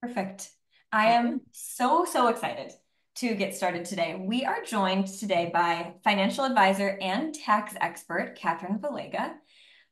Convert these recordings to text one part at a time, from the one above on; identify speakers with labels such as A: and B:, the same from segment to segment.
A: Perfect. I
B: Okay.
A: am so excited to get started today. We are joined today by financial advisor and tax expert, Catherine Valega,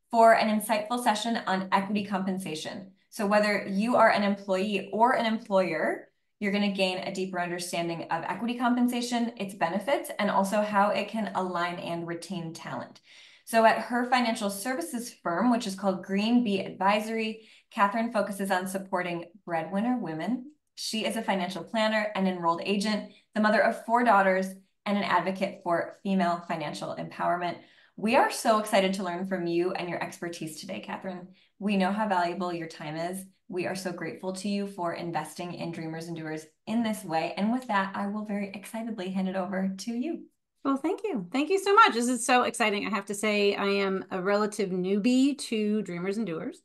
A: for an insightful session on equity compensation. So whether you are an employee or an employer, you're going to gain a deeper understanding of equity compensation, its benefits, and also how it can align and retain talent. So at her financial services firm, which is called Green Bee Advisory, Catherine focuses on supporting breadwinner women. She is a financial planner, an enrolled agent, the mother of 4 daughters, and an advocate for female financial empowerment. We are so excited to learn from you and your expertise today, Catherine. We know how valuable your time is. We are so grateful to you for investing in Dreamers and Doers in this way. And with that, I will very excitedly hand it over to you.
B: Well, thank you. Thank you so much. This is so exciting. I have to say I am a relative newbie to Dreamers and Doers.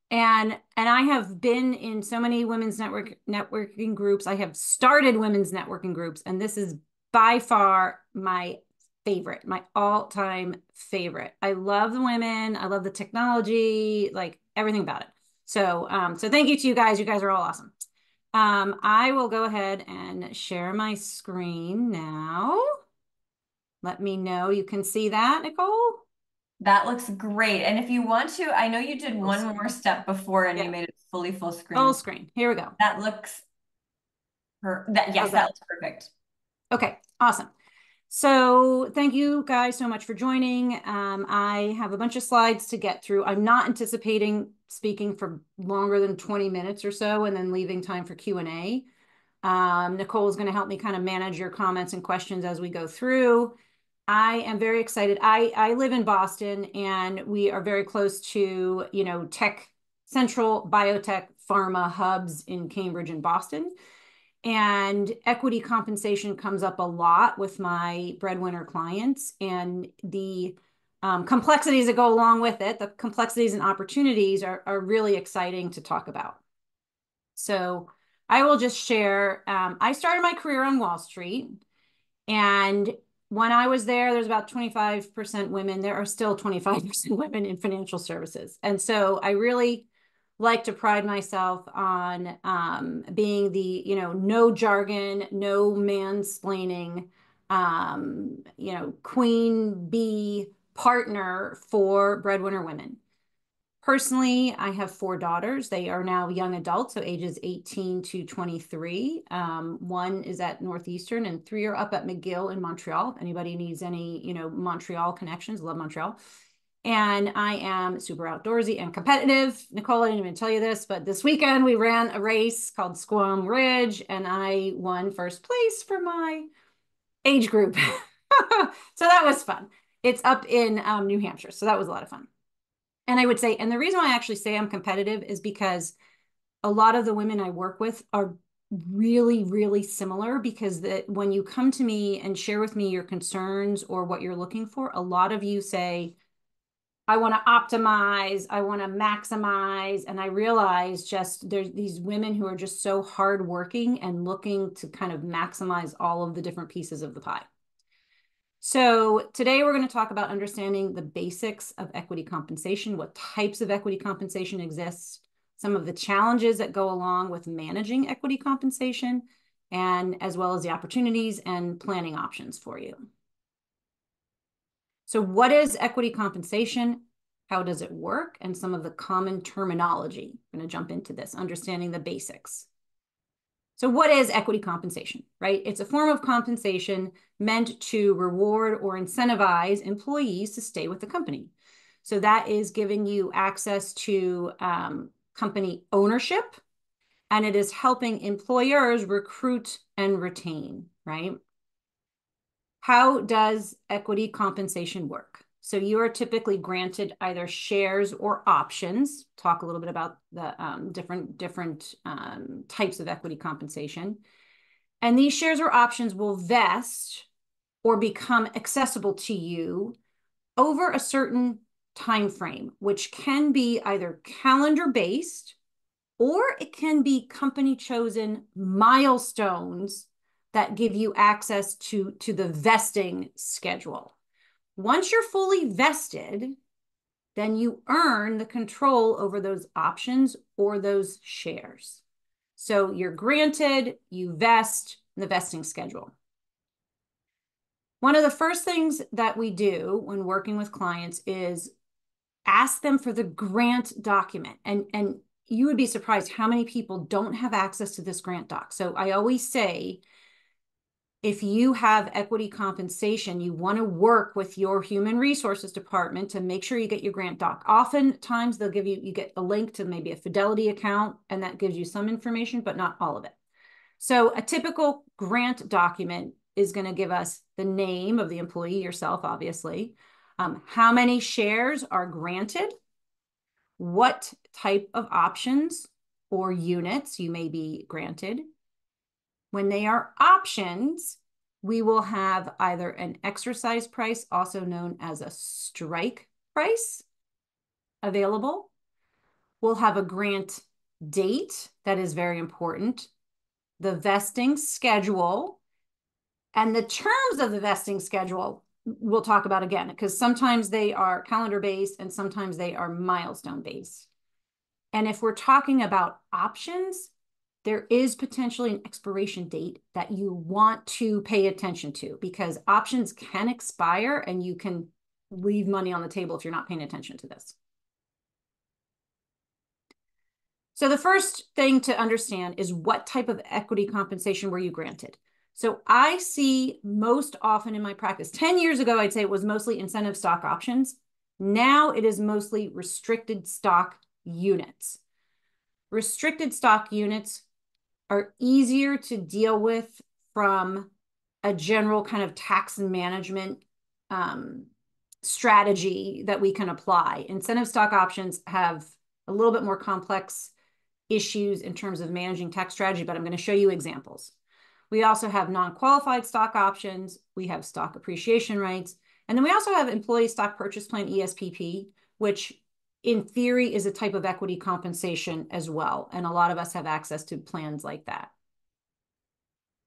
B: And I have been in so many women's networking groups. I have started women's networking groups, and this is by far my favorite, my all-time favorite. I love the women. I love the technology, like everything about it. So thank you to you guys. You guys are all awesome. I will go ahead and share my screen now. Let me know you can see that, Nicole.
A: That looks great. And if you want to, I know you did
B: Full
A: one more
B: screen.
A: step before and you
B: Yeah,
A: made it fully full
B: full
A: screen.
B: screen. Here we go.
A: That looks yes,
B: How's
A: that
B: that?
A: looks perfect.
B: Okay, awesome. So thank you guys so much for joining. I have a bunch of slides to get through. I'm not anticipating speaking for longer than 20 minutes or so and then leaving time for Q&A. Nicole is going to help me kind of manage your comments and questions as we go through. I am very excited. I live in Boston and we are very close to, tech central biotech pharma hubs in Cambridge and Boston. And equity compensation comes up a lot with my breadwinner clients and the complexities that go along with it, the complexities and opportunities are really exciting to talk about. So I will just share, I started my career on Wall Street, and when I was there's about 25% women. There are still 25% women in financial services. And so I really like to pride myself on being the, no jargon, no mansplaining, queen bee partner for breadwinner women. Personally, I have 4 daughters. They are now young adults, so ages 18 to 23. One is at Northeastern and 3 are up at McGill in Montreal. If anybody needs any, Montreal connections, love Montreal. And I am super outdoorsy and competitive. Nicole, I didn't even tell you this, but this weekend we ran a race called Squam Ridge, and I won first place for my age group. So that was fun. It's up in New Hampshire, so that was a lot of fun. And I would say, and the reason why I actually say I'm competitive is because a lot of the women I work with are really, really similar, because that when you come to me and share with me your concerns or what you're looking for, a lot of you say, I want to optimize, I want to maximize. And I realize just there's these women who are just so hardworking and looking to kind of maximize all of the different pieces of the pie. So today we're going to talk about understanding the basics of equity compensation, what types of equity compensation exist, some of the challenges that go along with managing equity compensation, and as well as the opportunities and planning options for you. So what is equity compensation? How does it work? And some of the common terminology. I'm going to jump into this, understanding the basics. So what is equity compensation, right? It's a form of compensation meant to reward or incentivize employees to stay with the company. So that is giving you access to company ownership, and it is helping employers recruit and retain, right? How does equity compensation work? So you are typically granted either shares or options. Talk a little bit about the different types of equity compensation. And these shares or options will vest or become accessible to you over a certain time frame, which can be either calendar-based or it can be company-chosen milestones that give you access to the vesting schedule. Once you're fully vested, then you earn the control over those options or those shares. So you're granted, you vest, the vesting schedule. One of the first things that we do when working with clients is ask them for the grant document. And you would be surprised how many people don't have access to this grant doc. So I always say, if you have equity compensation, you want to work with your human resources department to make sure you get your grant doc. Oftentimes they'll give you get a link to maybe a Fidelity account, and that gives you some information, but not all of it. So a typical grant document is going to give us the name of the employee, yourself, obviously, how many shares are granted, what type of options or units you may be granted. When they are options, we will have either an exercise price, also known as a strike price, available. We'll have a grant date that is very important, the vesting schedule, and the terms of the vesting schedule we'll talk about again, because sometimes they are calendar-based and sometimes they are milestone-based. And if we're talking about options, there is potentially an expiration date that you want to pay attention to, because options can expire and you can leave money on the table if you're not paying attention to this. So the first thing to understand is what type of equity compensation were you granted? So I see most often in my practice, 10 years ago, I'd say it was mostly incentive stock options. Now it is mostly restricted stock units. Restricted stock units are easier to deal with from a general kind of tax and management strategy that we can apply. Incentive stock options have a little bit more complex issues in terms of managing tax strategy, but I'm going to show you examples. We also have non-qualified stock options. We have stock appreciation rights. And then we also have employee stock purchase plan, ESPP, which in theory is a type of equity compensation as well. And a lot of us have access to plans like that.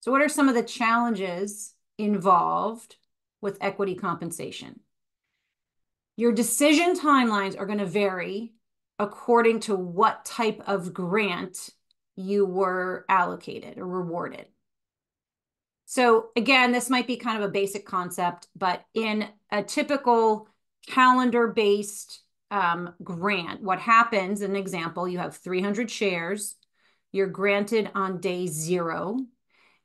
B: So what are some of the challenges involved with equity compensation? Your decision timelines are going to vary according to what type of grant you were allocated or rewarded. So again, this might be kind of a basic concept, but in a typical calendar-based grant, what happens, an example, you have 300 shares, you're granted on day 0,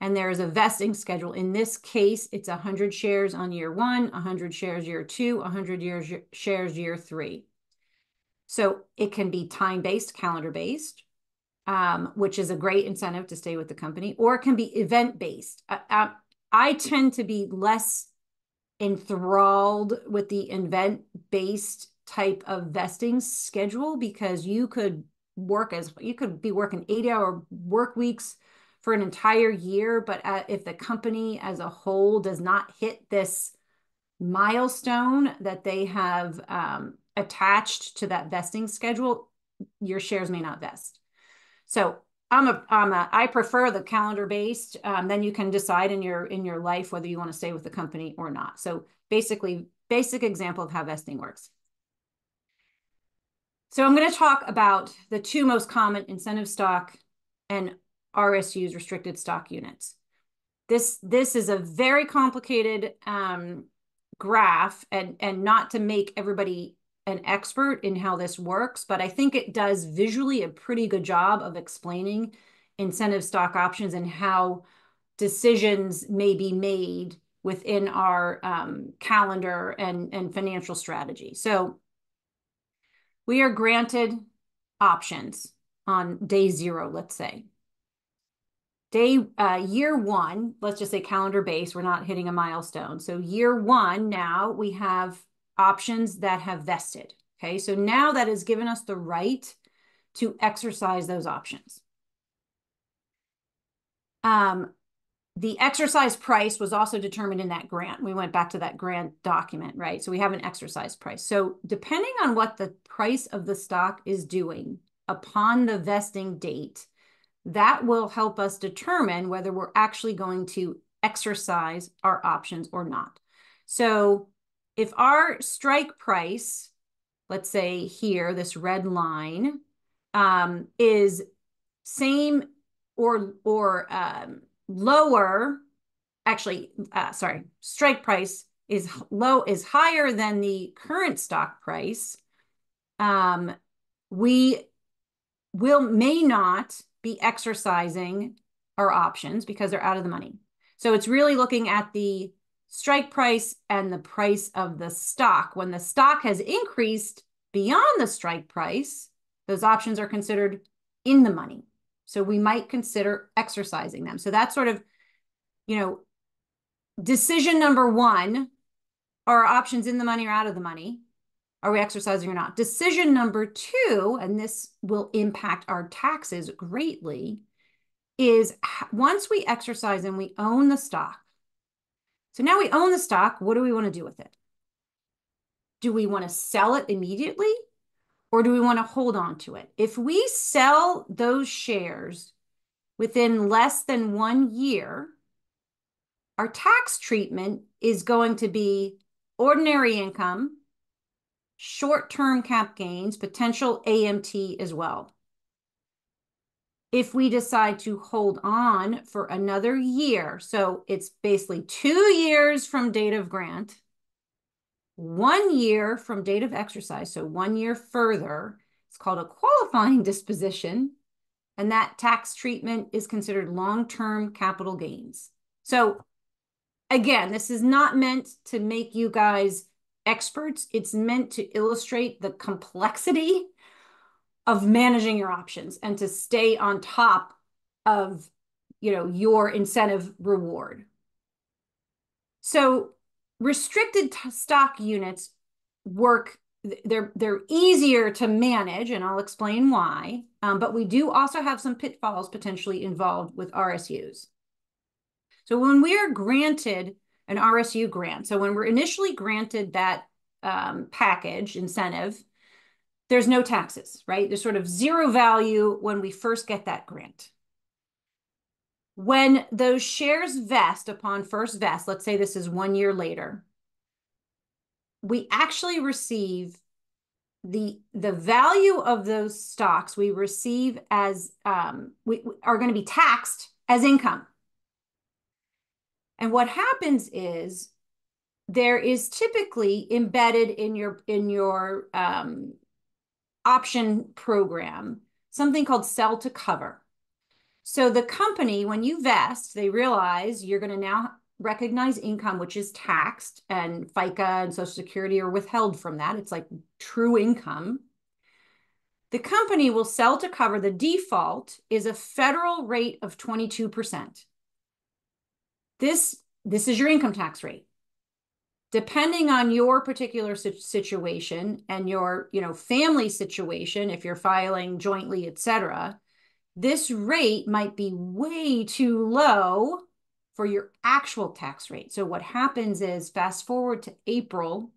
B: and there is a vesting schedule. In this case, it's 100 shares on year 1, 100 shares year 2, 100 shares year 3. So it can be time-based, calendar-based, which is a great incentive to stay with the company, or it can be event-based. I tend to be less enthralled with the event-based type of vesting schedule, because you could be working 8-hour work weeks for an entire year, but if the company as a whole does not hit this milestone that they have attached to that vesting schedule, your shares may not vest. So I prefer the calendar based. Then you can decide in your life whether you want to stay with the company or not. So basically, basic example of how vesting works. So I'm going to talk about the two most common incentive stock and RSUs, restricted stock units. This is a very complicated graph, and not to make everybody an expert in how this works, but I think it does visually a pretty good job of explaining incentive stock options and how decisions may be made within our calendar and financial strategy. So we are granted options on day 0, let's say. Year 1, let's just say calendar base, we're not hitting a milestone. So year 1, now we have options that have vested. Okay, so now that has given us the right to exercise those options. The exercise price was also determined in that grant. We went back to that grant document, right? So we have an exercise price. So depending on what the price of the stock is doing upon the vesting date, that will help us determine whether we're actually going to exercise our options or not. So if our strike price, let's say here, this red line, is same or lower, actually, sorry, strike price is higher than the current stock price, we may not be exercising our options because they're out of the money. So it's really looking at the strike price and the price of the stock. When the stock has increased beyond the strike price, those options are considered in the money. So we might consider exercising them. So that's sort of, decision number one, are our options in the money or out of the money? Are we exercising or not? Decision number two, and this will impact our taxes greatly, is once we exercise and we own the stock. So now we own the stock, what do we want to do with it? Do we want to sell it immediately or do we want to hold on to it? If we sell those shares within less than 1 year, our tax treatment is going to be ordinary income, short-term cap gains, potential AMT as well. If we decide to hold on for another year, so it's basically 2 years from date of grant, 1 year from date of exercise, so 1 year further, it's called a qualifying disposition, and that tax treatment is considered long-term capital gains. So again, this is not meant to make you guys experts. It's meant to illustrate the complexity of managing your options and to stay on top of, your incentive reward. So restricted stock units work, they're easier to manage, and I'll explain why, but we do also have some pitfalls potentially involved with RSUs. So when we are granted an RSU grant, so when we're initially granted that package incentive, there's no taxes, right? There's sort of zero value when we first get that grant. When those shares vest upon first vest, let's say this is 1 year later, we actually receive the value of those stocks we receive as, we are going to be taxed as income. And what happens is there is typically embedded in your option program something called sell to cover. So the company, when you vest, they realize you're going to now recognize income, which is taxed, and FICA and Social Security are withheld from that. It's like true income. The company will sell to cover. The default is a federal rate of 22%. This is your income tax rate. Depending on your particular situation and your, family situation, if you're filing jointly, et cetera, this rate might be way too low for your actual tax rate. So what happens is, fast forward to April,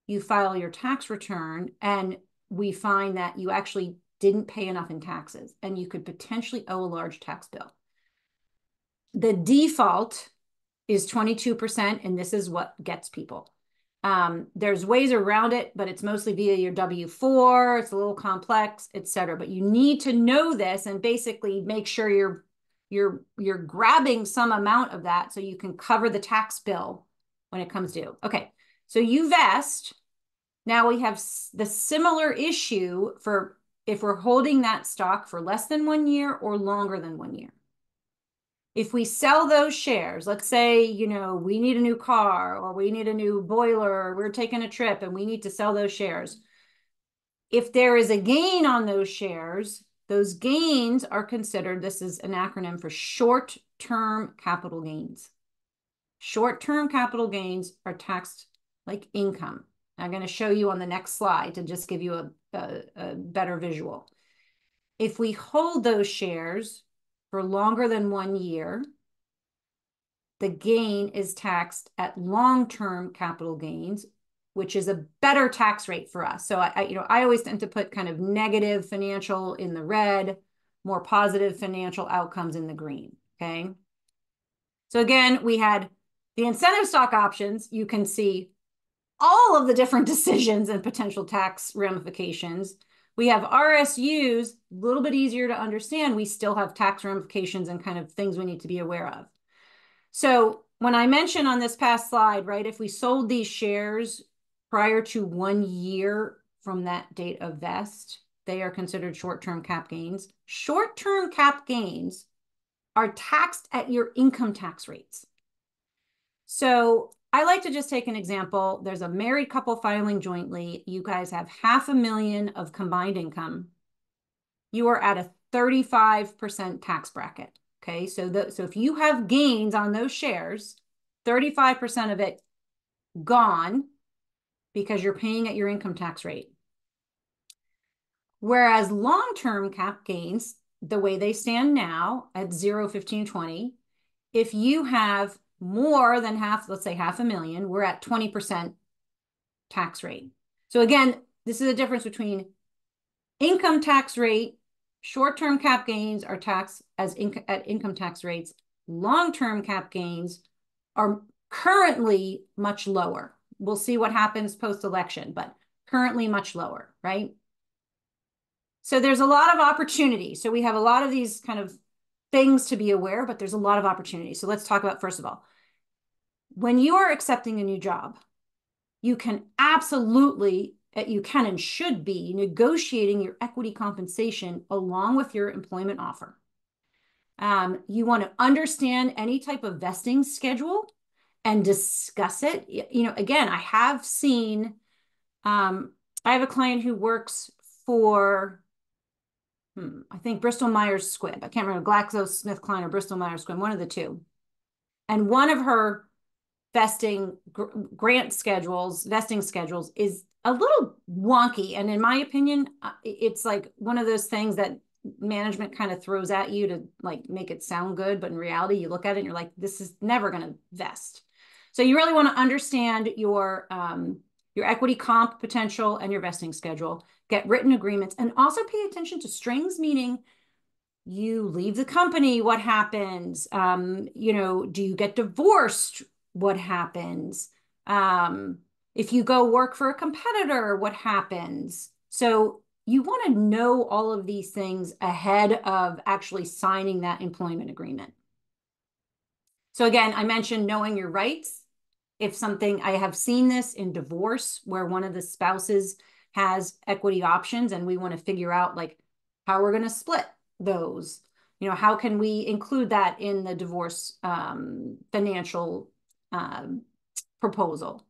B: you file your tax return and we find that you actually didn't pay enough in taxes and you could potentially owe a large tax bill. The default is 22%, and this is what gets people. There's ways around it, but it's mostly via your W-4. It's a little complex, et cetera. But you need to know this and basically make sure you're grabbing some amount of that so you can cover the tax bill when it comes due. Okay, so you vest. Now we have the similar issue for if we're holding that stock for less than 1 year or longer than 1 year. If we sell those shares, let's say, we need a new car or we need a new boiler, or we're taking a trip and we need to sell those shares. If there is a gain on those shares, those gains are considered, this is an acronym for short-term capital gains. Short-term capital gains are taxed like income. I'm going to show you on the next slide to just give you a better visual. If we hold those shares for longer than 1 year, the gain is taxed at long-term capital gains, which is a better tax rate for us. So I always tend to put kind of negative financial in the red, more positive financial outcomes in the green, okay? So again, we had the incentive stock options. You can see all of the different decisions and potential tax ramifications. We have RSUs, a little bit easier to understand. We still have tax ramifications and kind of things we need to be aware of. So when I mentioned on this past slide, right, if we sold these shares prior to 1 year from that date of vest, they are considered short-term cap gains. Short-term cap gains are taxed at your income tax rates. So I like to just take an example. There's a married couple filing jointly. You guys have $500,000 of combined income. You are at a 35% tax bracket. Okay, so if you have gains on those shares, 35% of it gone because you're paying at your income tax rate. Whereas long-term cap gains, the way they stand now at 0, 15, 20, if you have more than half, let's say $500,000, we're at 20% tax rate. So again, this is a difference between income tax rate. Short-term cap gains are taxed as at income tax rates. Long-term cap gains are currently much lower. We'll see what happens post-election, but currently much lower, right? So there's a lot of opportunity. So we have a lot of these kind of things to be aware, but there's a lot of opportunity. So let's talk about, first of all, when you are accepting a new job, you can absolutely, you can and should be negotiating your equity compensation along with your employment offer. You want to understand any type of vesting schedule and discuss it. You know, again, I have seen, I have a client who works for, I think Bristol Myers Squibb. I can't remember, GlaxoSmithKline or Bristol Myers Squibb, one of the two. And one of her vesting schedules is a little wonky. And in my opinion, it's like one of those things that management kind of throws at you to like make it sound good. But in reality, you look at it and you're like, this is never going to vest. So you really want to understand your equity comp potential and your vesting schedule, get written agreements, and also pay attention to strings, meaning you leave the company, what happens? You know, do you get divorced? What happens? If you go work for a competitor, what happens? So you want to know all of these things ahead of actually signing that employment agreement. So again, I mentioned knowing your rights. If something, I have seen this in divorce where one of the spouses has equity options and we want to figure out like how we're going to split those. You know, how can we include that in the divorce financial proposal?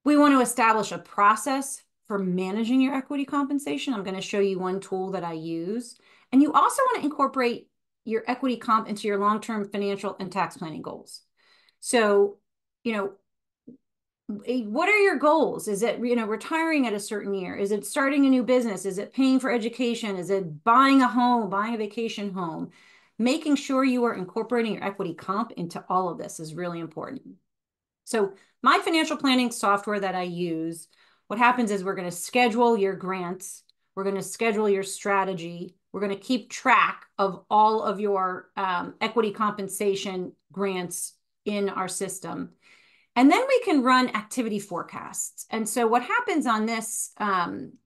B: We want to establish a process for managing your equity compensation. I'm going to show you one tool that I use. And you also want to incorporate your equity comp into your long-term financial and tax planning goals. So, you know, what are your goals? Is it, you know, retiring at a certain year? Is it starting a new business? Is it paying for education? Is it buying a home, buying a vacation home? Making sure you are incorporating your equity comp into all of this is really important. So my financial planning software that I use, what happens is we're going to schedule your grants. We're going to schedule your strategy. We're going to keep track of all of your equity compensation grants in our system. And then we can run activity forecasts. And so what happens on this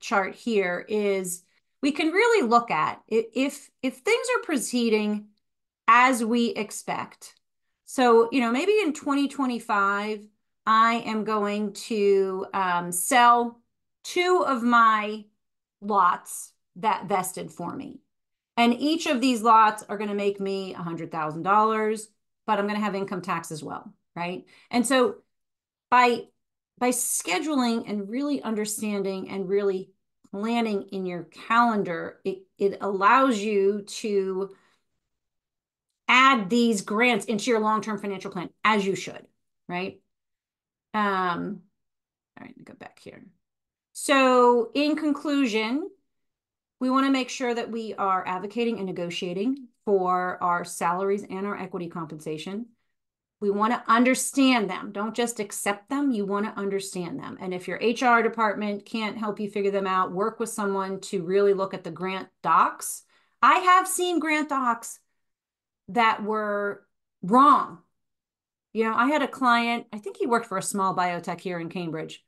B: chart here is we can really look at if things are proceeding as we expect. So, you know, maybe in 2025, I am going to sell 2 of my lots that vested for me. And each of these lots are going to make me $100,000, but I'm going to have income tax as well, right? And so by scheduling and really understanding and really planning in your calendar, it allows you to add these grants into your long-term financial plan as you should, right? All right, let me go back here. So in conclusion, we want to make sure that we are advocating and negotiating for our salaries and our equity compensation. We want to understand them. Don't just accept them. You want to understand them. And if your HR department can't help you figure them out, work with someone to really look at the grant docs. I have seen grant docs that were wrong. You know, I had a client, I think he worked for a small biotech here in Cambridge,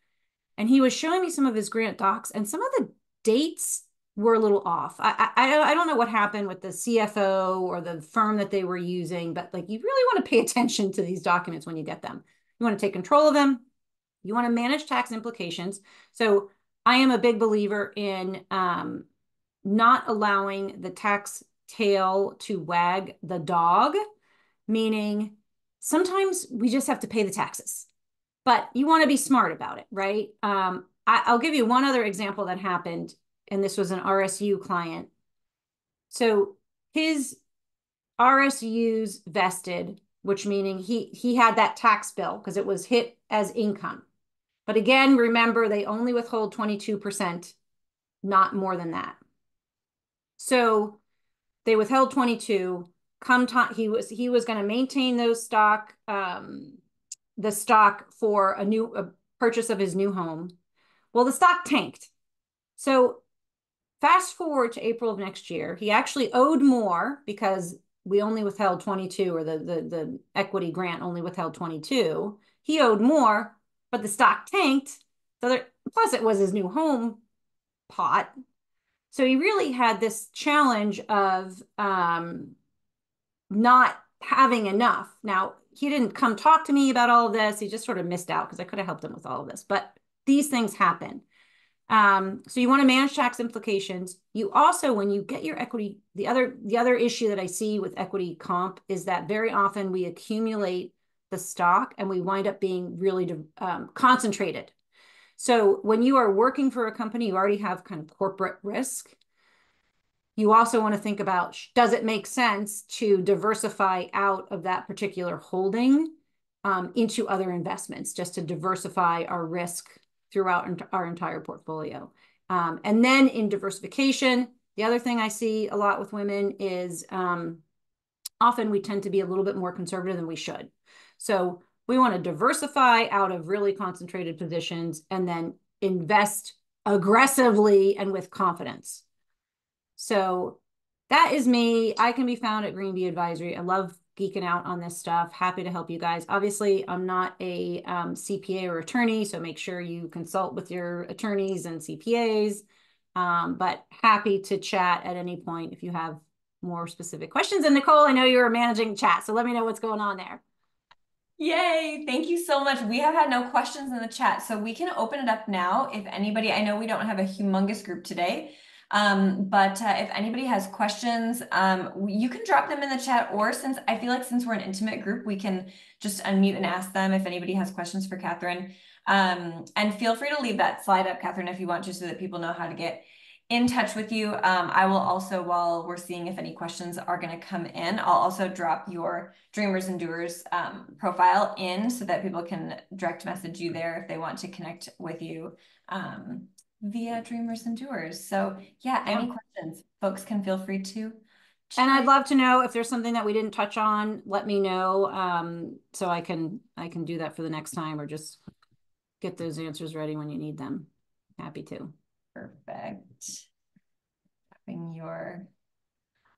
B: and he was showing me some of his grant docs, and some of the dates were a little off. I don't know what happened with the CFO or the firm that they were using, but like you really want to pay attention to these documents when you get them. You want to take control of them. You want to manage tax implications. So I am a big believer in not allowing the tax tail to wag the dog, meaning sometimes we just have to pay the taxes, but you want to be smart about it, right? I'll give you one other example that happened, and this was an RSU client. So his RSUs vested, which meaning he had that tax bill because it was hit as income. But again, remember, they only withhold 22%, not more than that. So they withheld 22. Come time, he was going to maintain those stock, the stock for a purchase of his new home. Well, the stock tanked. So fast forward to April of next year, he actually owed more because we only withheld 22, or the equity grant only withheld 22. He owed more, but the stock tanked. So there, plus it was his new home pot. So he really had this challenge of not having enough. Now, he didn't come talk to me about all of this. He just sort of missed out because I could have helped him with all of this. But these things happen. So you want to manage tax implications. You also, when you get your equity, the other issue that I see with equity comp is that very often we accumulate the stock and we wind up being really concentrated. So when you are working for a company, you already have kind of corporate risk. You also want to think about, does it make sense to diversify out of that particular holding into other investments, just to diversify our risk throughout our entire portfolio. And then in diversification, the other thing I see a lot with women is often we tend to be a little bit more conservative than we should. So we want to diversify out of really concentrated positions and then invest aggressively and with confidence. So that is me. I can be found at Green Bee Advisory. I love geeking out on this stuff. Happy to help you guys. Obviously, I'm not a CPA or attorney, so make sure you consult with your attorneys and CPAs. But happy to chat at any point if you have more specific questions. And Nicole, I know you're managing chat, so let me know what's going on there.
A: Yay, thank you so much. We have had no questions in the chat, so we can open it up now. If anybody, I know we don't have a humongous group today, but if anybody has questions, you can drop them in the chat, or since I feel like since we're an intimate group, we can just unmute and ask them if anybody has questions for Catherine. And feel free to leave that slide up, Catherine, if you want to, so that people know how to get in touch with you. I will also, while we're seeing if any questions are going to come in, I'll also drop your Dreamers and Doers profile in so that people can direct message you there if they want to connect with you via Dreamers and Doers. So yeah, any questions, folks can feel free to chat.
B: And I'd love to know if there's something that we didn't touch on, let me know, so I can do that for the next time, or just get those answers ready when you need them. Happy to.
A: Perfect. Having your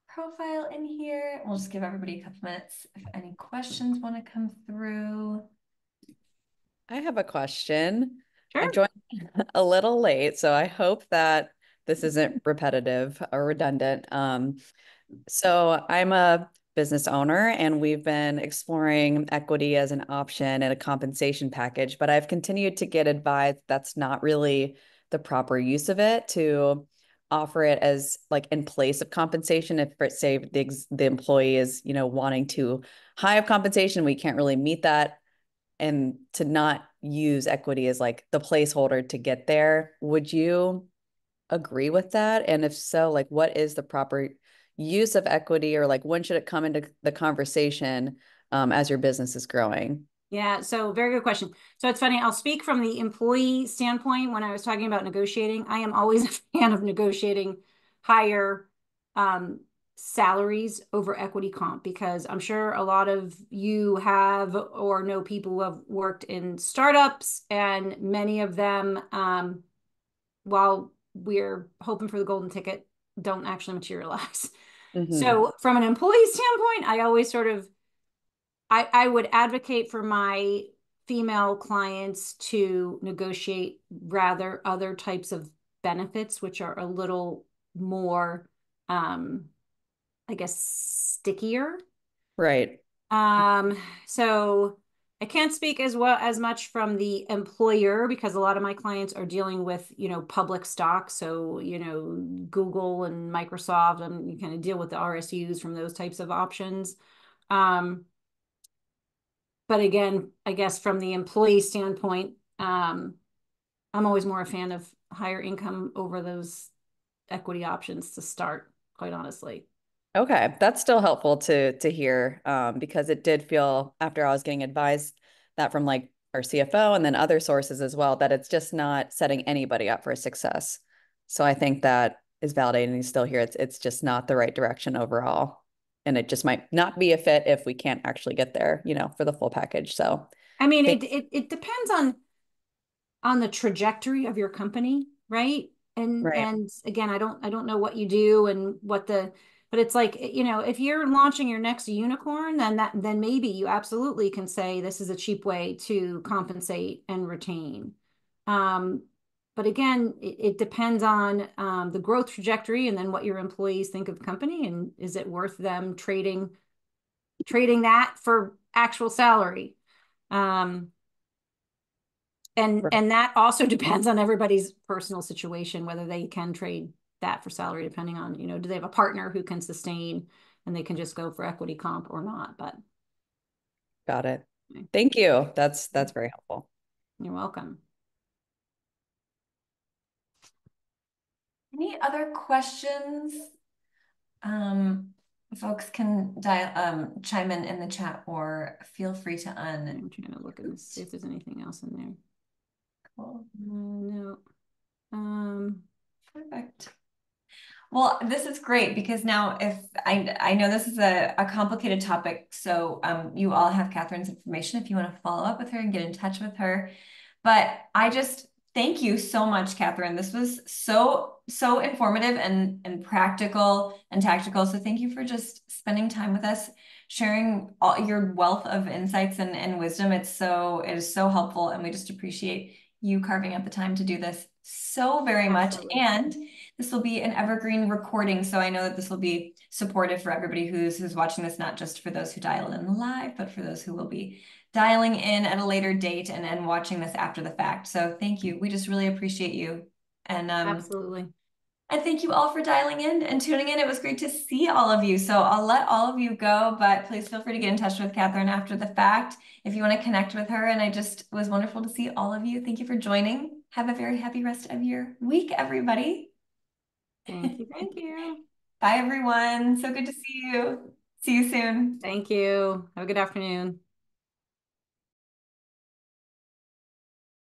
A: profile in here. We'll just give everybody a couple minutes if any questions want to come through.
C: I have a question.
B: Sure.
C: I joined a little late, so I hope that this isn't repetitive or redundant. So I'm a business owner, and we've been exploring equity as an option and a compensation package, but I've continued to get advice that's not really the proper use of it, to offer it as like in place of compensation. If, for say, the employee is, wanting to high of compensation, we can't really meet that, and to not use equity as like the placeholder to get there. Would you agree with that? And if so, like, what is the proper use of equity, or like when should it come into the conversation as your business is growing?
B: Yeah, so very good question. So it's funny, I'll speak from the employee standpoint. When I was talking about negotiating, I am always a fan of negotiating higher salaries over equity comp, because I'm sure a lot of you have or know people who have worked in startups, and many of them, while we're hoping for the golden ticket, don't actually materialize.
C: Mm-hmm.
B: So from an employee standpoint, I always sort of, I would advocate for my female clients to negotiate rather other types of benefits, which are a little more, I guess, stickier.
C: Right.
B: So I can't speak as much from the employer because a lot of my clients are dealing with, public stock. So, Google and Microsoft, and you kind of deal with the RSUs from those types of options. But again, I guess from the employee standpoint, I'm always more a fan of higher income over those equity options to start, quite honestly.
C: Okay, that's still helpful to hear because it did feel after I was getting advised that from like our CFO and then other sources as well that it's just not setting anybody up for success. So I think that is validating and still here. It's just not the right direction overall. And it just might not be a fit if we can't actually get there, for the full package. So
B: I mean,
C: thank
B: it depends on the trajectory of your company, right?
C: right.
B: And again, I don't know what you do and but it's like, if you're launching your next unicorn, then maybe you absolutely can say this is a cheap way to compensate and retain. Um, but again, it depends on the growth trajectory and then what your employees think of the company and is it worth them trading that for actual salary? Um,
C: Right.
B: and that also depends on everybody's personal situation, whether they can trade that for salary, depending on, do they have a partner who can sustain and they can just go for equity comp or not? But
C: Got it.
B: okay.
C: Thank you. That's very helpful.
B: You're welcome.
A: Any other questions? Folks can chime in the chat or feel free to
B: I'm trying to look at this, see if there's anything else in there.
A: Cool.
B: No.
A: Perfect. Well, this is great because now if I know this is a complicated topic, so you all have Catherine's information if you want to follow up with her and get in touch with her. But I just thank you so much, Catherine. This was so informative and practical and tactical. So thank you for just spending time with us, sharing all your wealth of insights and wisdom. It is so helpful, and we just appreciate you carving out the time to do this so very much.
B: Absolutely.
A: And this will be an evergreen recording, so I know that this will be supportive for everybody who's watching this, not just for those who dial in live, but for those who will be dialing in at a later date and watching this after the fact. So thank you. We just really appreciate you.
B: Absolutely.
A: And thank you all for dialing in and tuning in. It was great to see all of you. So I'll let all of you go, but please feel free to get in touch with Catherine after the fact if you want to connect with her. And it was wonderful to see all of you. Thank you for joining. Have a very happy rest of your week, everybody.
B: Thank you. Thank you.
A: Bye, everyone. So good to see you. See you soon.
B: Thank you. Have a good afternoon.